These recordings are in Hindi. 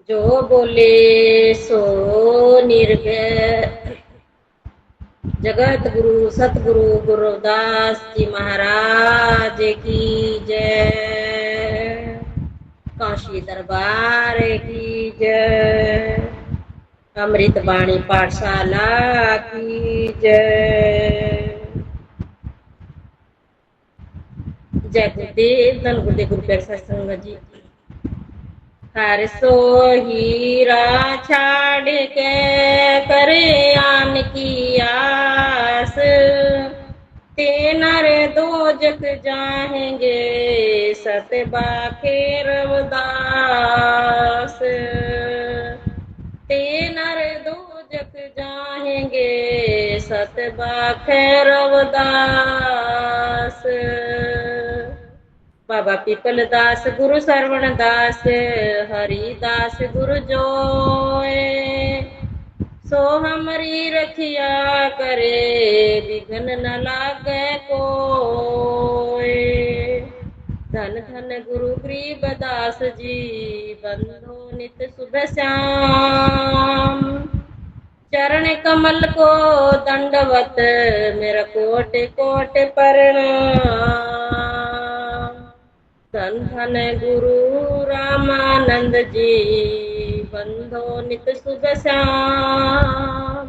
जो बोले सो निर्भय। जगत गुरु सतगुरु गुरुदास जी महाराज की जय। काशी दरबार की जय। अमृत वाणी पाठशाला की जय। जय गुरुदेव धन गुरुदेव गुरु प्यारे सत्संग जी। हर सो हीरा छाड़ के करे आन की आस, तेनर दो जग जाएंगे सतबा के रवदास। तेनर दो जग जाएंगे सतबा के रवदास। बाबा पीपल दास गुरु सरवण दास हरिदास गुरु जोए, सो हमारी रखिया करे विघ्न न लागे कोय। धन धन गुरु गरीबदास जी बंधो नित शुभ श्याम। चरण कमल को दंडवत मेरा कोट कोट प्रणाम। धन धन गुरु रामानंद जी बंधो नित शुभ श्याम।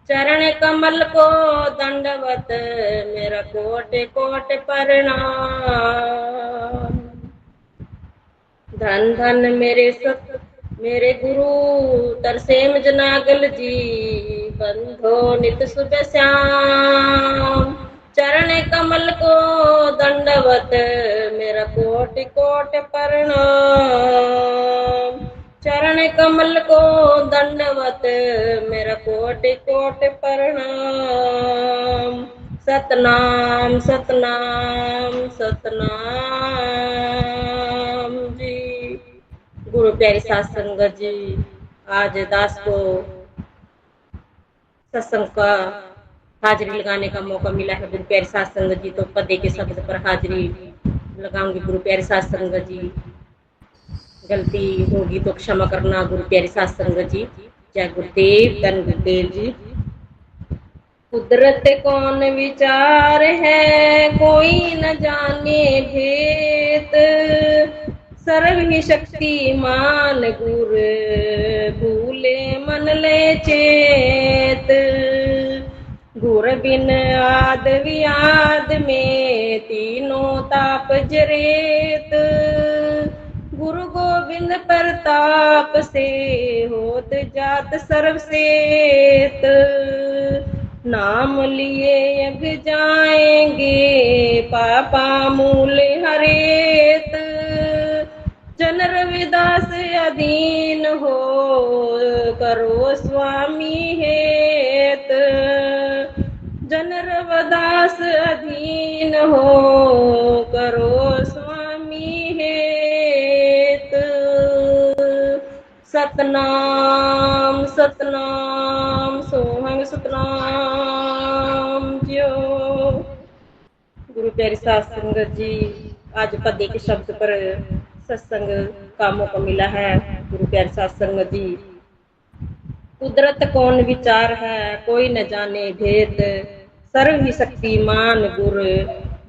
चरण कमल को दंडवत मेरा कोट कोट प्रणाम। धन धन मेरे गुरु तरसेम जनागल जी बंधो नित शुभ श्याम। चरण कमल को दंडवत मेरा कोट कोट प्रणाम। चरण कमल को दंडवत मेरा कोट कोट प्रणाम। सतनाम सतनाम सतनाम जी। गुरु प्यारी साध संगत जी, आज दास को सत्संग का हाजिरी लगाने का मौका मिला है। गुरु प्यारी साध संगत जी, तो पदे के शब्द पर हाजिरी लगाऊंगी। गुरु प्यारी साध संगत जी, गलती होगी तो क्षमा करना। गुरु प्यारी साध संगत जी, जय गुरुदेव धन गुरुदेव जी। कुदरत कौन विचार है कोई न जाने भेद, सर्व ही शक्तिमान गुर भूले मन ले चेत। गुर बिन आद वियाद में तीनों ताप जरेत, गुरु गोविंद प्रताप से होत जात सर्वसेत। नाम लिए यग जाएंगे पापा मूल हरेत, जन रविदास अधीन हो करो स्वामी हेत। जन रविदास अधीन हो करो स्वामी हेत। सतनाम सतनाम सोहंग सतनाम ज्यो। गुरु प्यारी साध संगत जी, आज पदे के शब्द पर सत्संग का मौका मिला है। गुरु प्यारी साध संगत जी, कुदरत कौन विचार है कोई न जाने भेद, सर्व ही शक्तिमान गुर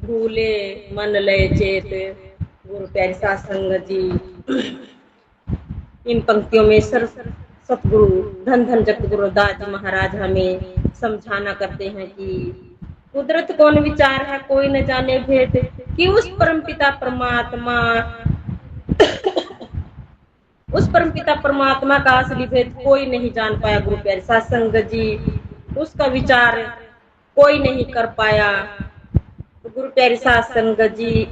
भूले मन लय चेत। गुरु प्यारी साध संगत जी, इन पंक्तियों में सतगुरु धन धन जगतगुरु दास जी महाराज हमें समझाना करते हैं कि कुदरत कौन विचार है कोई न जाने भेद, कि उस परमपिता परमात्मा का असली भेद कोई नहीं जान पाया। गुरु प्यारे साध संगत जी, उसका विचार कोई नहीं कर पाया। तो गुरु प्यारे साध संगत जी,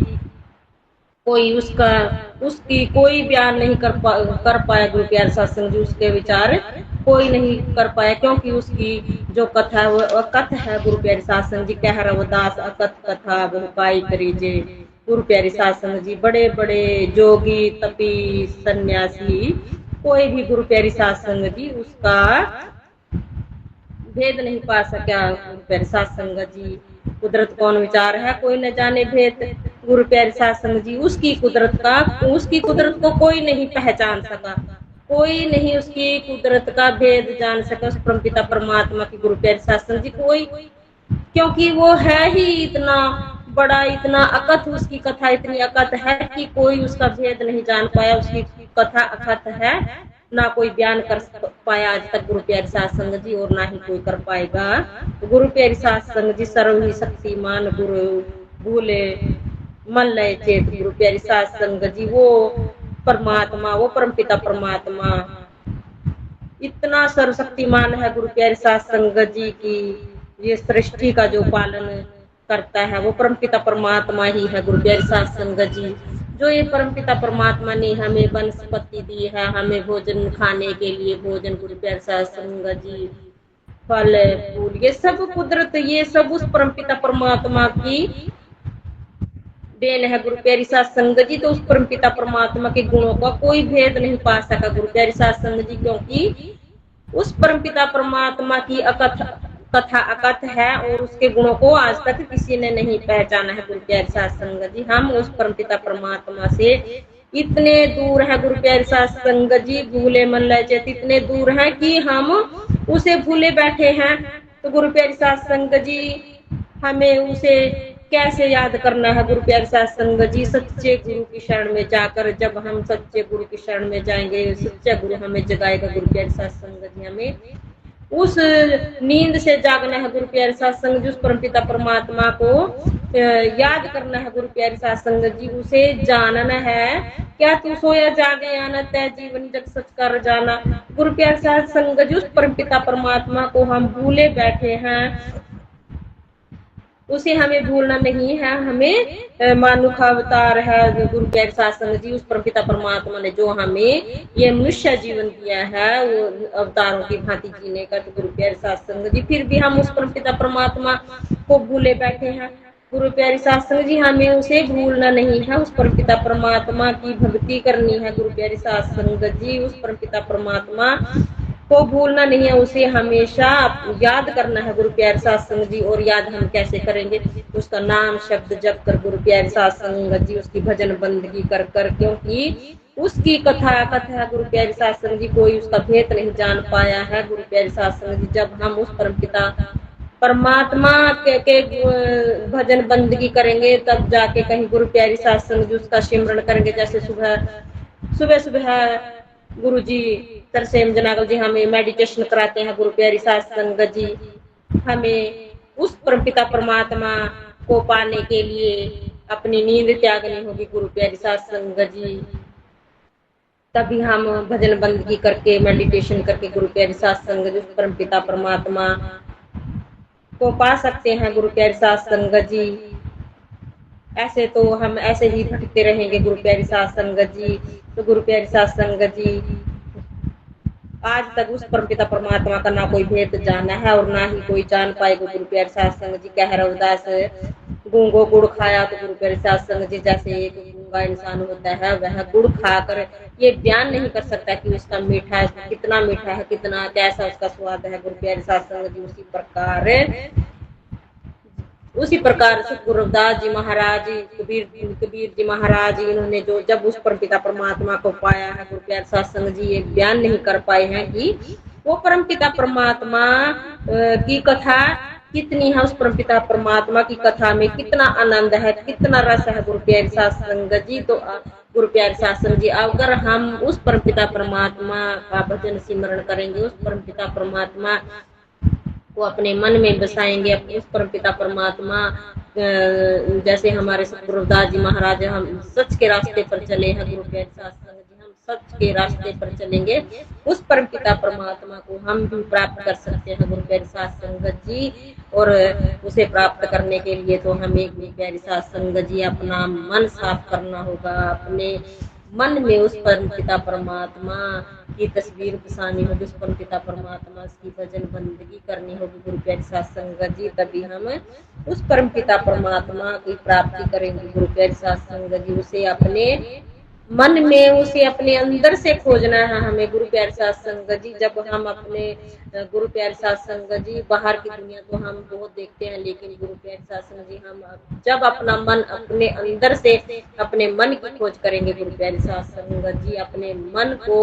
कोई उसकी कोई बयान नहीं कर पाया। गुरु प्यारे साध संगत जी, उसके विचार कोई नहीं कर पाया, क्योंकि उसकी जो कथा है वो अकथ है। गुरु प्यारे साध संगत जी, कह रविदास अकथ कथा बहु काई करीजे। गुरु प्यारे साध संगत जी, बड़े बड़े जोगी तपी सन्यासी कोई भी गुरु प्यारी साध संगत जी उसका भेद नहीं पा सका। गुरु प्यारे साध संगत जी, कुदरत कौन विचार है कोई न जाने भेद। गुरु प्यारे साध संगत जी, उसकी कुदरत को कोई नहीं पहचान सका। कोई नहीं उसकी कुदरत का भेद जान सका, उस परमपिता परमात्मा की गुरु प्यारे शासन जी कोई, क्योंकि वो है ही इतना बड़ा, इतना अकथ, उसकी कथा इतनी अकथ है कि कोई उसका भेद नहीं जान पाया। उसकी कथा अकथ है, ना कोई बयान कर पाया आज तक गुरु प्यारे शासन जी, और ना ही कोई कर पाएगा। गुरु प्यारे शासन जी सर्व ही शक्तिमान गुरु भूले मन लय चेत, गुरु प्यारे शासन जी वो परमात्मा, वो परमपिता परमात्मा इतना सर्वशक्तिमान है। गुरु प्यारे सत्संग जी की ये सृष्टि का जो पालन करता है वो परमपिता परमात्मा ही है। गुरु प्यारे सत्संग जी, जो ये परमपिता परमात्मा ने हमें वनस्पति दी है, हमें भोजन खाने के लिए भोजन, गुरु प्यारे सत्संग जी फल फूल, ये सब कुदरत, ये सब उस परमपिता परमात्मा की देन है। गुरु प्यारी सत्संग जी, तो उस परमपिता परमात्मा के गुणों का कोई भेद नहीं पा सका गुरु प्यारी सत्संग जी, क्योंकि उस परमपिता परमात्मा की अकथ कथा अकथ है और उसके गुणों को आज तक किसी ने नहीं पहचाना है। गुरु प्यारे सत्संग जी, हम उस परमपिता परमात्मा से इतने दूर है गुरु प्यारे सत्संग जी, भूले मन लय चेत, इतने दूर है कि हम उसे भूले बैठे हैं। तो गुरु प्यारे सत्संग जी, हमें उसे कैसे याद करना है गुरु प्यारे सत्संग जी, सच्चे गुरु की शरण में जाकर, जब हम सच्चे गुरु की शरण में जाएंगे, सच्चा गुरु हमें जगाएगा। गुरु प्यारे सत्संग जी, हमें उस नींद से जागना है गुरु प्यारे सत्संग जी, उस परमपिता परमात्मा को याद करना है गुरु प्यारे सत्संग जी, उसे जानना है। क्या तू सोया जागे आना, तय जीवन जग सच कर जाना। गुरु प्यारे सत्संग जी, उस परमपिता परमात्मा को हम भूले बैठे हैं, उसे हमें भूलना नहीं है। हमें मानुख अवतार है गुरु प्यारे सत्संग जी, उस परमपिता परमात्मा ने जो हमें ये मनुष्य जीवन दिया है वो अवतारों की भांति जीने का, तो गुरु प्यारे सत्संग जी फिर भी हम उस परमपिता परमात्मा को भूले बैठे हैं। गुरु प्यारे सत्संग जी, हमें उसे भूलना नहीं है, उस परमपिता परमात्मा की भक्ति करनी है। गुरु प्यारे सत्संग जी, उस परमपिता परमात्मा को भूलना नहीं है, उसे हमेशा याद करना है गुरु प्यारे सत्संग जी। और याद हम कैसे करेंगे? उसका नाम शब्द जप कर गुरु प्यारे सत्संग जी, उसकी भजन बंदगी कर कर, क्योंकि उसकी कथा गुरु प्यारे सत्संग जी, कोई उसका भेद नहीं जान पाया है। गुरु प्यारे सत्संग जी, जब हम उस परमपिता परमात्मा के भजन बंदगी करेंगे, तब जाके कहीं गुरु प्यारे सत्संग जी उसका सिमरण करेंगे। जैसे सुबह सुबह सुबह गुरु जी तरसेम जनागल जी हमें मेडिटेशन कराते हैं। गुरु प्यारी सत्संग जी, हमें उस परमपिता परमात्मा को पाने के लिए अपनी नींद त्यागनी होगी गुरु प्यारी सत्संग जी, तभी हम भजन बंदगी करके मेडिटेशन करके गुरु प्यारी सत्संग जी, उस परमपिता परमात्मा को पा सकते हैं। गुरु प्यारी सत्संग जी, ऐसे तो हम ऐसे ही भटकते रहेंगे गुरु प्यारी सत्संग जी। तो गुरु प्यारी सत्संग जी, आज तक उस परमपिता परमात्मा का ना कोई भेद जाना है और ना ही कोई जान पाएगा। गुरु प्यारे सत्संग जी, कह रविदास गूंगो गुड़ खाया, तो गुरु प्यारे सत्संग जी, जैसे एक गूंगा इंसान होता है वह गुड़ खाकर ये बयान नहीं कर सकता कि उसका मीठा है, कितना मीठा है, कितना कैसा उसका स्वाद है। गुरु प्यारे सत्संग जी, उसी प्रकार से गुरुदास जी महाराज, कबीर जी महाराज, इन्होंने जो जब उस परमपिता परमात्मा को पाया है, गुरु प्यारे सत्संग जी ये बयान नहीं कर पाए हैं कि वो परमपिता परमात्मा की कथा कितनी है, उस परमपिता परमात्मा की कथा में कितना आनंद है, कितना रस है। गुरु प्यारे सत्संग जी, तो गुरु प्यारे सत्संग जी, अगर हम उस परमपिता परमात्मा का भजन सिमरण करेंगे, उस परमपिता परमात्मा को अपने मन में बसाएंगे, अपने उस परमपिता परमात्मा जैसे हमारे गुरुदास जी महाराज, हम सच के रास्ते पर चले हैं। गुरु प्यारे सत्संग जी, हम सच के रास्ते पर चलेंगे, उस परमपिता परमात्मा को हम भी प्राप्त कर सकते हैं। गुरु प्यारे सत्संग जी, और उसे प्राप्त करने के लिए तो हमें गुरु प्यारे सत्संग जी अपना मन साफ करना होगा, अपने मन में उस परमपिता परमात्मा की तस्वीर बसानी होगी, उस परमपिता परमात्मा की भजन बंदगी करनी होगी। गुरु प्यारे सत्संग जी, तभी हम उस परमपिता परमात्मा की प्राप्ति करेंगे। गुरु प्यारे सत्संग जी, उसे अपने मन में, उसे अपने अंदर से खोजना है हमें। गुरु प्यारे सत्संग जी, जब हम अपने गुरु प्यारे सत्संग जी, बाहर की दुनिया तो हम बहुत देखते हैं, लेकिन गुरु प्यारे सत्संग जी, हम जब अपना मन अपने अंदर से अपने मन की खोज करेंगे गुरु प्यारे सत्संग जी, अपने मन को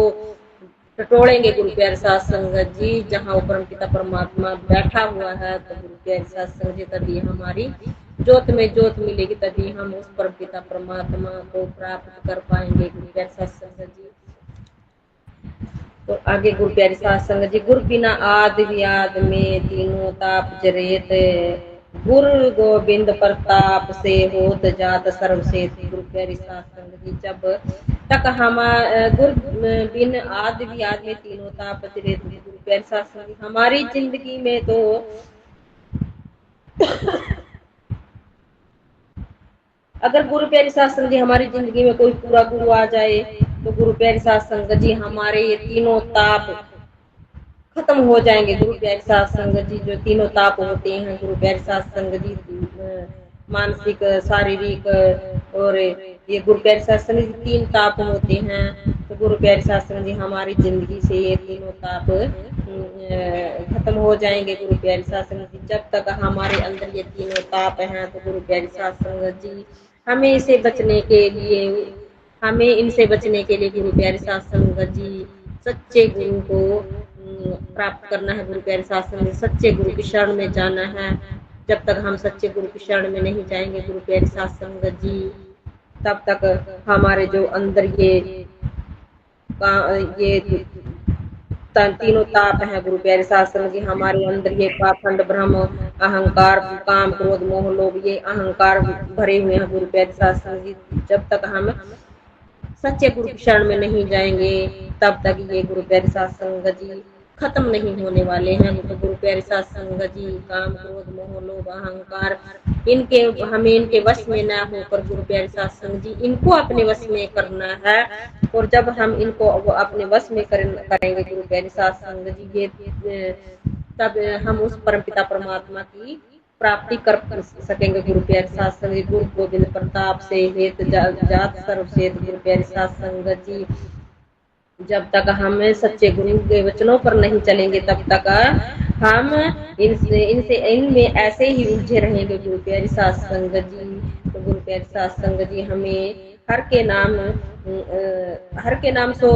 टटोलेंगे गुरु प्यारे साथ संगत जी। जहाँ वो परम पिता परमात्मा बैठा हुआ है, तो गुरु प्यारे साथ संगत जी तभी हमारी ज्योत में ज्योत मिलेगी, तभी हम उस परम पिता परमात्मा को प्राप्त कर पाएंगे गुरु प्यारे साथ संगत जी। तो आगे गुरु प्यारे साथ संगत जी, गुरु बिना आद व्याद में तीनों ताप जरेत, गुरु गोविंद प्रताप से होत जात सर्वसेत। गुरु प्यारे साथ संगत जी, जब तक हम गुरु बिन आद व्याद में तीनों ताप जरेत, गुरु प्यारे साथ संगत जी हमारी जिंदगी में तो अगर गुरु प्यारे साथ संगत जी हमारी जिंदगी में कोई पूरा गुरु आ जाए, तो गुरु प्यारे साथ संगत जी हमारे ये तीनों ताप खत्म हो जाएंगे। गुरु प्यारे साथ संगत जी, जो तीनों ताप होते हैं गुरु प्यारे साथ संगत जी, मानसिक, शारीरिक और ये गुरु प्यारे साथ संगत जी तीन ताप होते हैं। तो गुरु प्यारे साथ संगत जी हमारी जिंदगी से ये तीनों ताप खत्म हो जाएंगे गुरु प्यारे साथ संगत जी। जब तक हमारे अंदर ये तीनों ताप हैं, तो गुरु प्यारे साथ संगत जी हमें इसे बचने के लिए, हमें इनसे बचने के लिए गुरु प्यारे साथ संगत जी सच्चे गुरु को प्राप्त करना है। गुरु प्यारे साथ संगत जी सच्चे गुरु की शरण में जाना है। जब तक हम सच्चे गुरु की शरण में नहीं जाएंगे गुरु प्यारे साथ संगत जी, तब तक हमारे जो अंदर ये तीनों ताप है गुरु प्यारे साथ संगत जी, हमारे अंदर ये पाखंड, भ्रम, अहंकार, काम, क्रोध, मोह, लोभ, ये अहंकार भरे हुए हैं गुरु प्यारे साथ संगत जी। जब तक हम सच्चे गुरु की शरण में नहीं जाएंगे, तब तक ये गुरु प्यारे साथ संगत जी खत्म नहीं होने वाले हैं। तो गुरु प्यारे साथ संगत जी काम, क्रोध, मोह, लोभ, अहंकार, इनके हमें इनके वश में न होकर गुरु प्यारे साथ संगत जी इनको अपने वश में करना है। और जब हम इनको अपने वश में करेंगे गुरु प्यारे साथ संगत जी, ये तब हम उस परमपिता परमात्मा की प्राप्ति कर सकेंगे गुरु प्यारे साथ संगत। गुरु गोविंद प्रताप से हेत जात सर्वसेत। गुरु प्यारे साथ संगत जी, जब तक हम सच्चे गुरु के वचनों पर नहीं चलेंगे, तब तक हम इनमें ऐसे ही उलझे रहेंगे गुरु प्यारे साथ संगत जी। तो गुरु प्यारे साथ संगत जी हमें हर के नाम सो,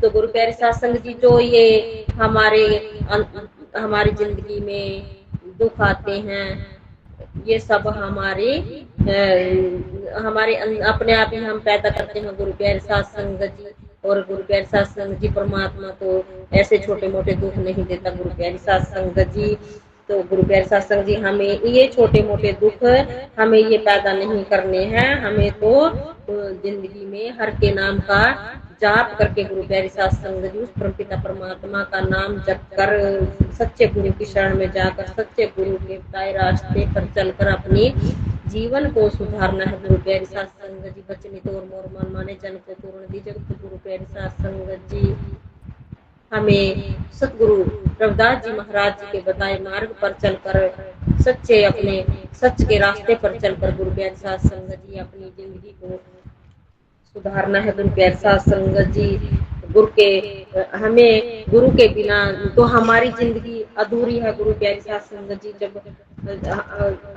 तो गुरु प्यारे साथ संगत जी जो ये हमारी जिंदगी में दुख आते हैं, ये सब हमारे अपने आप ही हम पैदा करते हैं गुरु प्यारे साथ संगत जी। और गुरु प्यारे साथ संगत जी परमात्मा तो ऐसे छोटे मोटे दुख नहीं देता गुरु प्यारे साथ संगत जी। तो गुरु प्यारे साथ संगत जी हमें ये छोटे मोटे दुख हमें ये पैदा नहीं करने हैं। हमें तो जिंदगी में हर के नाम का जाप करके गुरु प्यारे साथ संगत जी उस परमपिता परमात्मा का नाम जप कर, सच्चे गुरु की शरण में जाकर, सच्चे गुरु के बताए रास्ते पर चलकर अपनी जीवन को सुधारना है गुरु प्यारे साथ संगत जी। बचने तो और मोर मन माने जन को पूर्ण दी जगत। गुरु प्यारे साथ संगत जी हमें सतगुरु रविदास जी महाराज जी के बताए मार्ग पर चलकर, सच के रास्ते पर चलकर गुरु प्यारे साथ संगत जी अपनी जिंदगी को सुधारना है गुरु प्यारे साथ संगत जी। हमें गुरु के बिना तो हमारी जिंदगी अधूरी है गुरु प्यारे साथ संगत जी। जब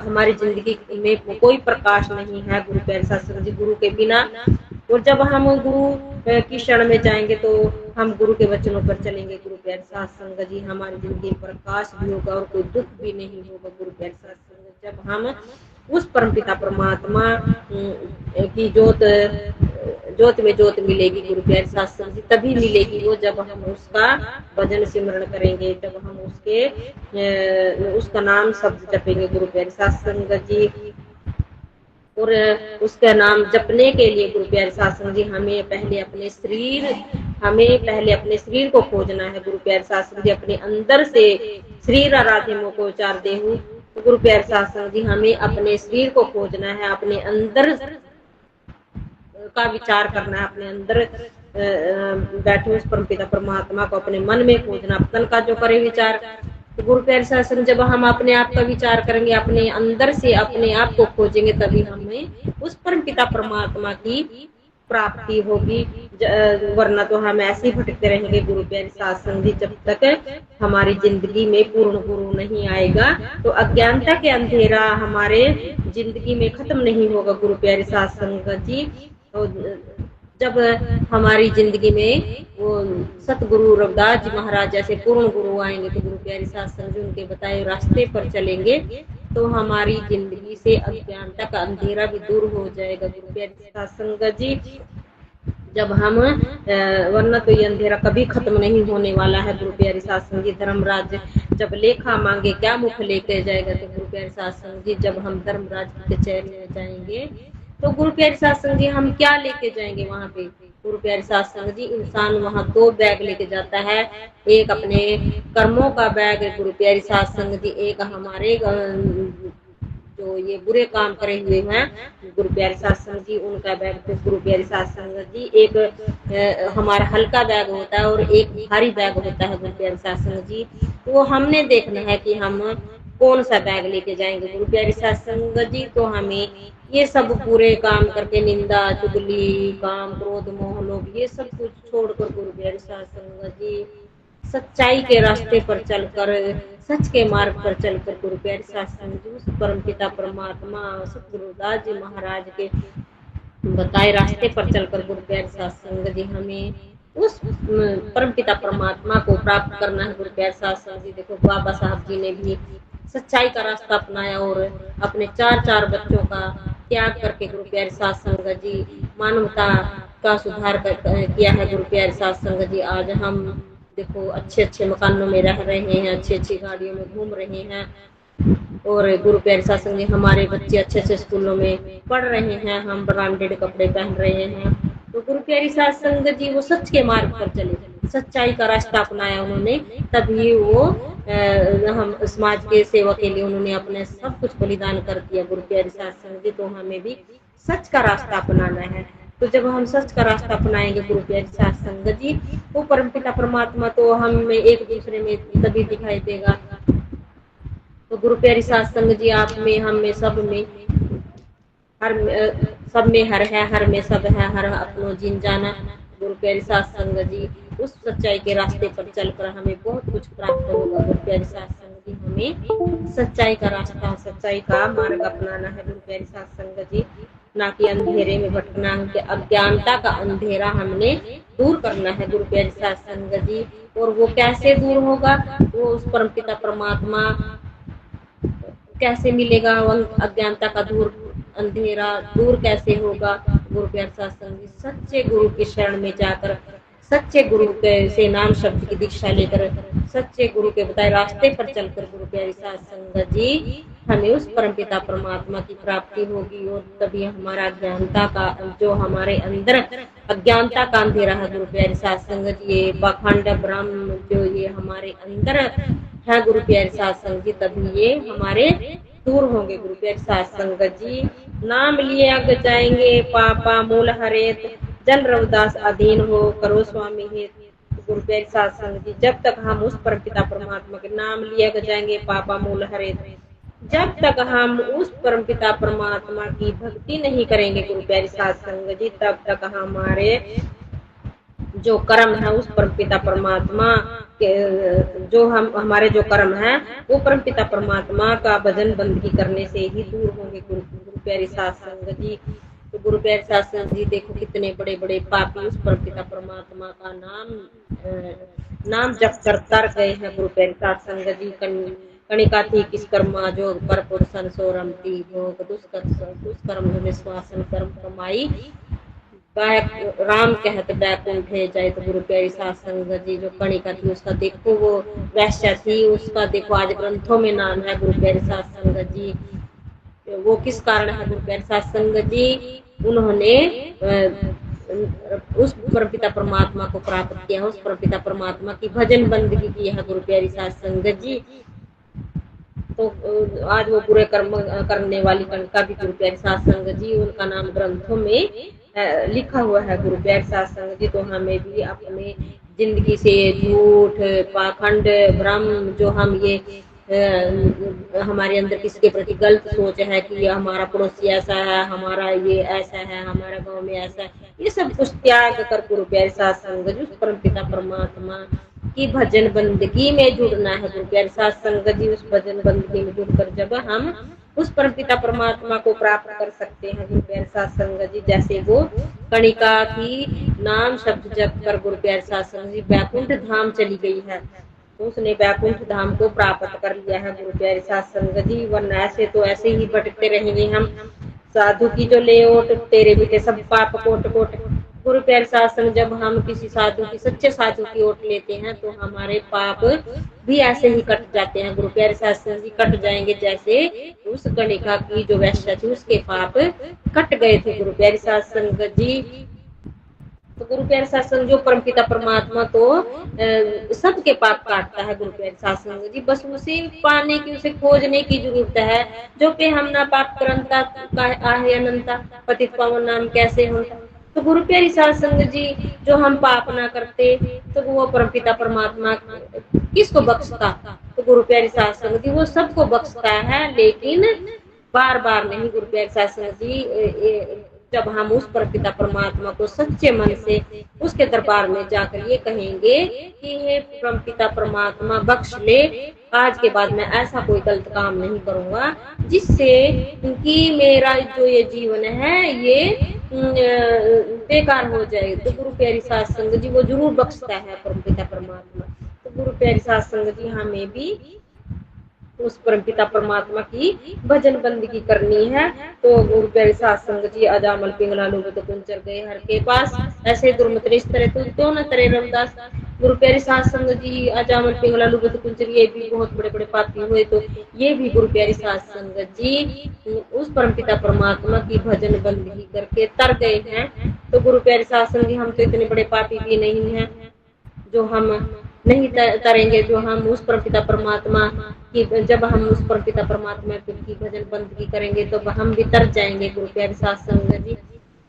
हमारी जिंदगी में कोई प्रकाश नहीं है गुरु प्यारे साथ संगत जी गुरु के बिना। और जब हम गुरु की शरण में जाएंगे, तो हम गुरु के वचनों पर चलेंगे गुरु प्यारे साथ संगत जी, हमारी जिंदगी में प्रकाश भी होगा और कोई दुख भी नहीं होगा गुरु प्यारे साथ संगत। जब हम उस परमपिता परमात्मा की ज्योत में ज्योत मिलेगी गुरु प्यारे साथ संगत जी, तभी मिलेगी वो जब हम उसका भजन सिमरण करेंगे, जब हम उसका नाम शब्द जपेंगे गुरु प्यारे साथ संगत जी। और उसका नाम जपने के लिए गुरु प्यारे साथ संगत जी हमें पहले अपने शरीर को खोजना है गुरु प्यारे साथ संगत जी। अपने अंदर से शरीर आराध्य मोह को उचार देहु। तो गुरु प्यारे साथ संगत जी हमें अपने शरीर को खोजना है, अपने अंदर का विचार करना है, अपने अंदर बैठे उस परमपिता परमात्मा को अपने मन में खोजना, तन का जो करे विचार। तो गुरु प्यारे साथ संगत जब हम अपने आप का विचार करेंगे, अपने अंदर से अपने आप को खोजेंगे, तभी हमें उस परमपिता परमात्मा की प्राप्ति होगी। वरना तो हम ऐसे ही भटकते रहेंगे गुरु प्यारे साथ संगत जी। जब तक हमारी जिंदगी में पूर्ण गुरु नहीं आएगा, तो अज्ञानता के अंधेरा हमारे जिंदगी में खत्म नहीं होगा गुरु प्यारे साथ संगत जी। जब हमारी जिंदगी में वो सतगुरु रविदास जी महाराज जैसे पूर्ण गुरु आएंगे तो गुरु प्यारी साथ संग जी उनके बताए रास्ते पर चलेंगे तो हमारी जिंदगी से अज्ञानता का अंधेरा भी दूर हो जाएगा। गुरु प्यारी साथ संगत जी जब हम वरना तो ये अंधेरा कभी खत्म नहीं होने वाला है। गुरु प्यारी साथ संग जी धर्मराज जब लेखा मांगे क्या मुख लेके जाएगा, तो गुरु प्यारी साथ संग जी जब हम धर्मराज की कचहरी में जाएंगे तो गुरु प्यारी साथ संग जी हम क्या लेके जाएंगे वहां पे। गुरु प्यारी साथ संग जी इंसान वहां दो बैग लेके जाता है, एक अपने कर्मों का बैग गुरु प्यारी साथ संग जी, एक हमारे जो ये बुरे काम करे हुए हैं गुरु प्यारी साथ संग जी उनका बैग। तो गुरु प्यारी साथ संग जी एक हमारा हल्का बैग होता है और एक भारी बैग होता है गुरु प्यारी साथ संग जी। वो हमने देखना है कि हम कौन सा बैग लेके जाएंगे गुरु प्यारी साथ संग जी। तो हमें ये सब बुरे काम करके निंदा चुगली काम क्रोध मोह लोभ ये सब कुछ छोड़कर गुरु प्यारी साथ संग जी सच्चाई के रास्ते पर चलकर सच के मार्ग पर चलकर गुरु प्यारी साथ संग जी उस परम पिता परमात्मा सतगुरुदास जी महाराज के बताए रास्ते पर चलकर गुरु प्यारी साथ संग जी हमें उस परम पिता परमात्मा को प्राप्त करना है। गुरु प्यारी साथ संग जी देखो बाबा साहब जी ने भी सच्चाई का रास्ता अपनाया और अपने चार बच्चों का त्याग करके गुरु प्यारी साथ संग जी मानवता का सुधार किया है। गुरु प्यारी साथ संग जी आज हम देखो अच्छे मकानों में रह रहे हैं, अच्छी गाड़ियों में घूम रहे हैं और गुरु प्यारी साथ संग जी हमारे बच्चे अच्छे स्कूलों में पढ़ रहे हैं, हम ब्रांडेड कपड़े पहन रहे हैं। तो गुरु प्यारी साथ संग जी वो सच के मार्ग पर चले, सच्चाई का रास्ता अपनाया उन्होंने, तभी वो हम समाज के सेवा के लिए उन्होंने अपने सब कुछ बलिदान कर दिया गुरु प्यारी साथ संग जी। तो हमें भी सच का रास्ता अपनाना है। तो जब हम सच का रास्ता अपनाएंगे गुरु प्यारी साथ संगत जी वो परमपिता परमात्मा तो हमें एक दूसरे में तभी दिखाई देगा। तो गुरु प्यारी साथ संगत जी आप में हम में सब में हर सब में हर है, हर में सब है, हर अपनो जिन जाना। गुरु प्यारी साथ संगत जी उस सच्चाई के रास्ते पर चलकर हमें बहुत कुछ प्राप्त होगा। गुरु प्यारी साथ संगत जी हमें सच्चाई का रास्ता सच्चाई का मार्ग अपनाना है गुरु प्यारी साथ संगत जी, ना कि अंधेरे में भटकना है। अज्ञानता का अंधेरा हमने दूर करना है गुरु प्यारी साथ संगत जी। और वो कैसे दूर होगा, वो उस परमपिता परमात्मा कैसे मिलेगा, अज्ञानता का दूर अंधेरा दूर कैसे होगा। गुरु प्यारे साथ संगत जी सच्चे गुरु की शरण में जाकर सच्चे गुरु के से नाम शब्द की दीक्षा लेकर सच्चे गुरु के बताए रास्ते पर चलकर गुरु प्यारी साथ संगत जी हमें उस परमपिता परमात्मा की प्राप्ति होगी। और तभी हमारा अज्ञानता का जो हमारे अंदर अज्ञानता का अंधेरा है गुरु प्यारी साथ संगत जी, ये पाखंड ब्रह्म जो ये हमारे अंदर है गुरु प्यारी साथ संगत जी, तभी ये हमारे दूर होंगे गुरु प्यारी साथ संगत जी। नाम लिए अग जाएंगे पापा मूल हरेत, जन रविदास अधीन हो करो स्वामी हित। गुरु प्यारी साथ संगत जी जब तक हम उस परमपिता परमात्मा के नाम लिए अग जाएंगे पापा मूल हरेत, जब तक हम उस परमपिता परमात्मा की भक्ति नहीं करेंगे गुरु प्यारी साथ संगत जी, तब तक हमारे जो कर्म है उस परमपिता परमात्मा के जो हम हमारे जो कर्म है वो परमपिता परमात्मा का भजन बंदगी करने से ही दूर होंगे गुरु प्यारी साथ संगत जी। तो गुरु प्यारी साथ संगत जी देखो कितने बड़े बड़े पापी उस परमपिता परमात्मा का नाम जप कर तर गए हैं गुरु प्यारी साथ संगत जी। कणिका थी किस कर्मा जो पर पुरुषन सोरमती भोग दुष्कर्म विश्वासन कर्म कमाई राम कहत बैकुंठ जाए। तो गुरु प्यारी साथ संगत जी जो कणिका थी उसका देखो वो वैश्या थी, उसका देखो आज ग्रंथों में नाम है गुरु प्यारी साथ संगत जी। वो किस कारण है गुरु प्यारी साथ संगत जी, उन्होंने उस परमपिता परमात्मा को प्राप्त किया, उस परमपिता परमात्मा की भजन बंदगी की है गुरु प्यारी साथ संगत जी। तो आज वो बुरे कर्म करने वाली कणिका भी गुरु प्यारी साथ संगत जी उनका नाम ग्रंथों में लिखा हुआ है गुरु प्यारी साथ संगत जी। तो हमें भी अपने जिंदगी से झूठ पाखंड भ्रम जो हम ये हमारे अंदर किसके प्रति गलत सोच है कि हमारा पड़ोसी ऐसा है, हमारा ये ऐसा है, हमारा गांव में ऐसा है, ये सब कुछ त्याग कर गुरु प्यारी साथ संगत जी उस परमपिता परमात्मा की भजन बंदगी में जुड़ना है गुरु प्यारी साथ संगत जी। उस भजन बंदगी में जुड़कर जब हम उस परमपिता परमात्मा को प्राप्त कर सकते हैं गुरु प्यारे साध संगत जी। जैसे वो कणिका की नाम शब्द जप कर गुरु प्यारे साध संगत जी बैकुंठ धाम चली गई है, तो उसने बैकुंठ धाम को प्राप्त कर लिया है गुरु प्यारे साध संगत जी। वरना ऐसे तो ऐसे ही भटकते रहेंगे हम। साधु की जो ले ओट तेरे बेटे सब पाप कोट कोट। गुरु प्यारे साध संगत जब हम किसी साधु की सच्चे साधु की ओट लेते हैं तो हमारे पाप भी ऐसे ही कट जाते हैं गुरु प्यारे साध संगत जी। कट जाएंगे जैसे उस कणिका की जो वैश्या थी उसके पाप कट गए थे गुरु प्यारे साध संगत जी। तो गुरु प्यारे साध संगत जो परमपिता परमात्मा तो सबके पाप काटता है गुरु प्यारे साध संगत जी। बस उसे पाने की, उसे खोजने की जरूरत है। जो कि हम ना पाप करंता आहे अनंता पतित पावन नाम कैसे होता। तो गुरु प्यारी साध संगत जी जो हम पाप ना करते तो वो परमपिता परमात्मा किसको बख्शता। तो गुरु प्यारी साध संगत जी वो सबको बख्शता है, लेकिन बार बार नहीं गुरु प्यारे साध संगत जी। जब हम उस परमपिता परमात्मा को सच्चे मन से उसके दरबार में जाकर ये कहेंगे कि हे परमपिता परमात्मा बख्श ले, आज के बाद मैं ऐसा कोई गलत काम नहीं करूंगा जिससे कि मेरा जो ये जीवन है ये बेकार हो जाए। तो गुरु प्यारी साध संगत जी वो जरूर बख्शता है परमपिता परमात्मा। तो गुरु प्यारी साध संगत जी हमें भी उस परमपिता परमात्मा की भजन बंदगी करनी है। तो गुरु प्यारे साध संगत जी अजामल पिंगला लोग तो कुंचर गए हर के पास, ऐसे दुर्मत तरह तो क्यों न तरे रविदास। गुरु प्यारे साध संगत जी अजामल पिंगला लोग तो कुंचर ये भी बहुत बड़े बड़े पापी हुए, तो ये भी गुरु प्यारे साध संगत जी उस परमपिता परमात्मा की भजन बंदगी करके तर गए हैं। तो गुरु प्यारे साध संगत जी हम तो इतने बड़े पापी भी नहीं है जो हम नहीं तरेंगे, जो हम उस परमपिता परमात्मा की, जब हम उस परमपिता परमात्मा की भजन बंदगी करेंगे तो हम भी तर जाएंगे गुरु प्यारे साध संगत जी।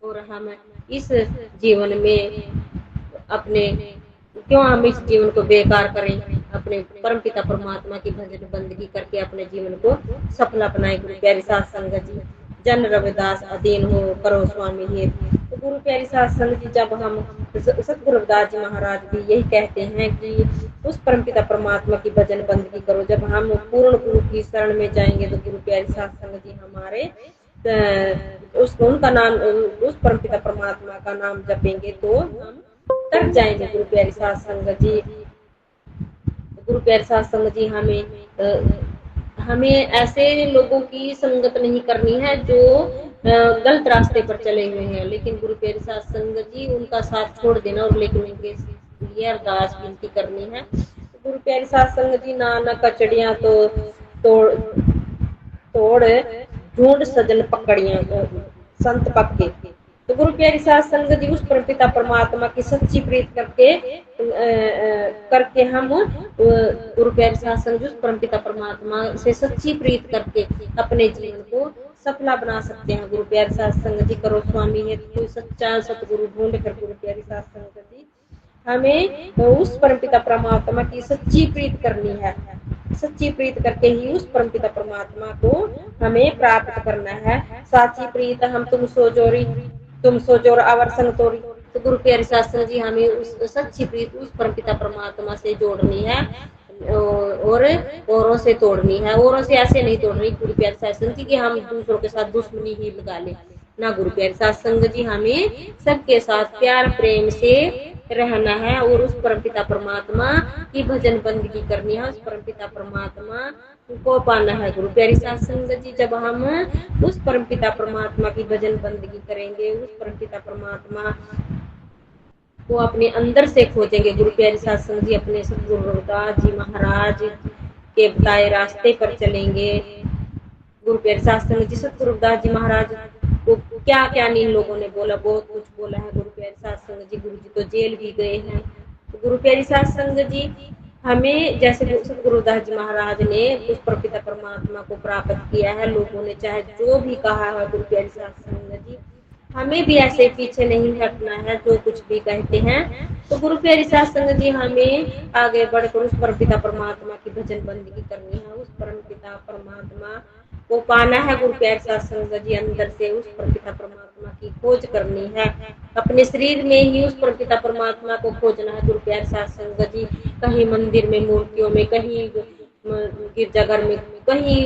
और हम इस जीवन में अपने क्यों हम इस जीवन को बेकार करें, अपने परमपिता परमात्मा की भजन बंदगी करके अपने जीवन को सफल अपनाए गुरु प्यारे साध संगत जी। जन रविदास अधीन हो करो स्वामी हेत। तो गुरु प्यारे साध संगत जी जब हम सतगुरु रविदास जी महाराज भी यही कहते हैं कि उस परमपिता परमात्मा की भजन बंदगी करो। जब हम पूर्ण गुरु की शरण में जाएंगे तो गुरु प्यारे साध संगत जी हमारे उनका नाम, उस परमपिता परमात्मा का नाम जपेंगे तो हम तर जाएंगे गुरु प्यारे साध संगत जी। गुरु प्यारे साध संगत जी हमें ऐसे लोगों की संगत नहीं करनी है जो गलत रास्ते पर चले हुए हैं, लेकिन गुरु प्यारे साध संगत जी उनका साथ छोड़ देना और लेकिन उनके लिए अरदास विनती करनी है। गुरु प्यारे साध संगत जी नाना कचड़ियां तो तोड़ ढूंढ सजन पकड़ियां संत पक्के। तो गुरु प्यारी साध संगत जी उस परमपिता परमात्मा की सच्ची प्रीत करके हम गुरु प्यारी साध संगत जी उस परमपिता परमात्मा से सच्ची प्रीत करके अपने जीवन को सफला बना सकते हैं। गुरु प्यारी साध संगत जी करो स्वामी है कोई सच्चा सतगुरु ढूंढ कर गुरु प्यारी साध संगत जी हमें उस परमपिता परमात्मा की सच्ची प्रीत करनी है। सच्ची प्रीत करके ही उस परमपिता परमात्मा को हमें प्राप्त करना है। साची प्रीत हम तुम सो जोर अवर संग तोरी। तो गुरु प्यारे साध संगत जी हमें उस सच्ची प्रीत उस परमपिता परमात्मा से जोड़नी है और औरों से तोड़नी है। औरों से ऐसे नहीं तोड़नी गुरु प्यारे साध संगत जी कि हम दूसरों के साथ दुश्मनी ही लगा ले ना। गुरु प्यारे साध संगत जी हमें सबके साथ प्यार प्रेम से रहना है और उस परमपिता परमात्मा की भजन बंदगी करनी है। उस परमपिता परमात्मा को पाना है गुरु प्यारी साध संगत जी। जब हम उस परमपिता परमात्मा की भजन बंदगी करेंगे, उस परमपिता परमात्मा को अपने अंदर से खोजेंगे। गुरु प्यारी साध संगत जी अपने सतगुरु रविदास जी महाराज के बताए रास्ते पर चलेंगे। गुरु प्यारे साध संगत जी सतगुरु रविदास जी महाराज को क्या क्या इन लोगों ने बोला, बहुत कुछ बोला है गुरु प्यारे साध संगत जी। गुरु जी तो जेल भी गए हैं। गुरु प्यारे साध संगत जी हमें जैसे सतगुरु रविदास जी महाराज ने उस परमपिता परमात्मा को प्राप्त किया है, लोगों ने चाहे जो भी कहा है गुरु प्यारे साध संगत जी हमें भी ऐसे पीछे नहीं हटना है जो कुछ भी कहते हैं। तो गुरु प्यारी साध संगत जी हमें आगे बढ़कर उस परमपिता परमात्मा की भजन बंदगी करनी है। उस परमपिता परमात्मा को पाना है गुरु प्यारे साध संगत जी। अंदर से उस परमपिता परमात्मा की खोज करनी है। अपने शरीर में ही उस परमपिता परमात्मा को खोजना है गुरु प्यारे साध संगत जी। कहीं मंदिर में मूर्तियों में, कहीं गिरजाघर में, कहीं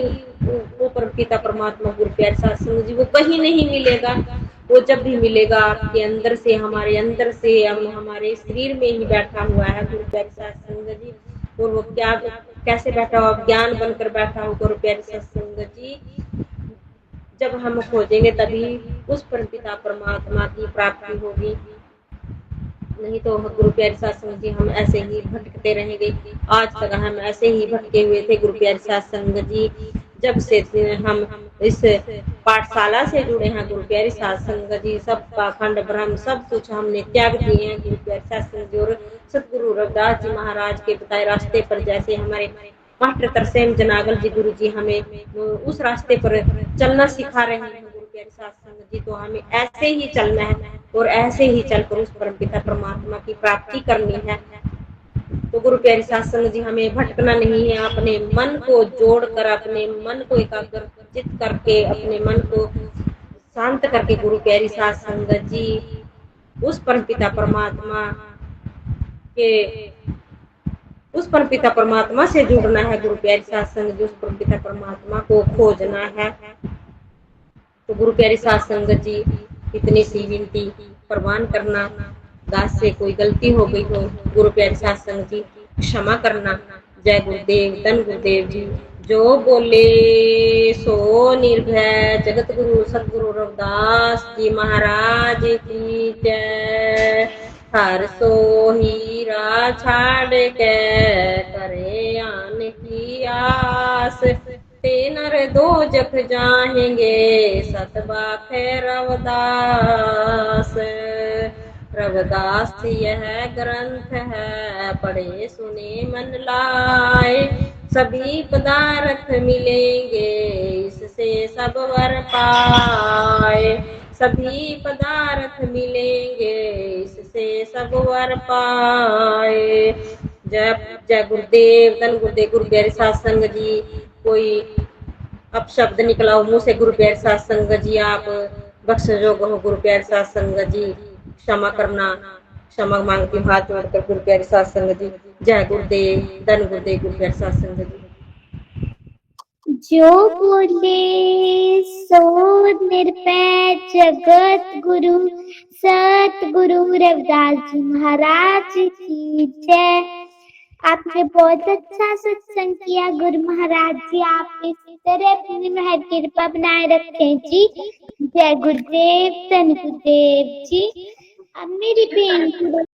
वो परमपिता परमात्मा गुरु प्यारे सत्संग जी वो कहीं नहीं मिलेगा। वो जब भी मिलेगा आपके अंदर से, हमारे अंदर से, हमारे शरीर में ही बैठा हुआ है गुरु प्यारे सत्संग जी। और वो क्या कैसे बैठा हो, ज्ञान बनकर बैठा हो गुरु प्यारे सत्संग जी। जब हम खोजेंगे तभी उस परमपिता परमात्मा की प्राप्ति होगी, नहीं तो गुरु प्यारे सत्संग जी हम ऐसे ही भटकते रहेंगे। आज तक हम ऐसे ही भटके हुए थे गुरु प्यारे सत्संग जी। जब से हम इस पाठशाला से जुड़े हैं गुरु प्यारे सत्संग जी, सब पाखंड भ्रम सब कुछ हमने त्याग दिए हैं गुरु प्यारे सत्संग जी। और सतगुरु रविदास जी महाराज के बताए रास्ते पर, जैसे हमारे मास्टर तरसेम जनागल जी गुरु जी हमें उस रास्ते पर चलना सिखा रहे हैं गुरु प्यारे सत्संग जी। तो हमें ऐसे ही चलना है और ऐसे ही चलकर उस परमपिता परमात्मा की प्राप्ति करनी है। तो गुरु प्यारे सत्संग जी हमें भटकना नहीं है, अपने मन को जोड़कर, अपने मन को एकाग्रचित करके, अपने मन को शांत करके गुरु प्यारे सत्संग जी उस परमपिता परमात्मा के उस परमपिता परमात्मा से जुड़ना है गुरु प्यारे सत्संग जी। उस परमपिता परमात्मा को खोजना है। तो गुरु प्यारे सत्संग जी इतनी सी विनती प्रवान करना, दास से कोई गलती हो गई हो गुरु प्यारे सत्संग जी क्षमा करना। जय गुरुदेव, धन गुरुदेव जी। जो बोले सो निर्भय, जगत गुरु सतगुरु रविदास जी महाराज की जय। हर सो हीरा छाड़ के करे आन की आस, ते नर दो जख जाएंगे सतबाख रविदास। रविदास यह ग्रंथ है पढ़े सुने मन लाए, सभी पदार्थ मिलेंगे इससे सब वर पाए। सभी पदार्थ मिलेंगे इससे सब वर पाए। जय जय गुरुदेव, धन गुरुदेव। गुरु प्यारे सत्संग जी कोई अपशब्द निकला हो मुंह से गुरु प्यारे सत्संग जी आप बख्श जोग हो गुरु प्यारे सत्संग जी, क्षमा करना। क्षमा मांगती हूँ हाथ जोड़कर गुरु प्यारे सत्संग जी। जय गुरुदेव, धन गुरुदेव। गुरु प्यारे सत्संग जी। जो बोले सो निर्भय, जगत गुरु सतगुरु रविदास जी महाराज की जय। आपने बहुत अच्छा सत्संग किया गुरु महाराज जी, आप इस तरह अपनी मेहर कृपा बनाए रखें जी। जय गुरुदेव, धन गुरुदेव जी। अब मेरी बेनती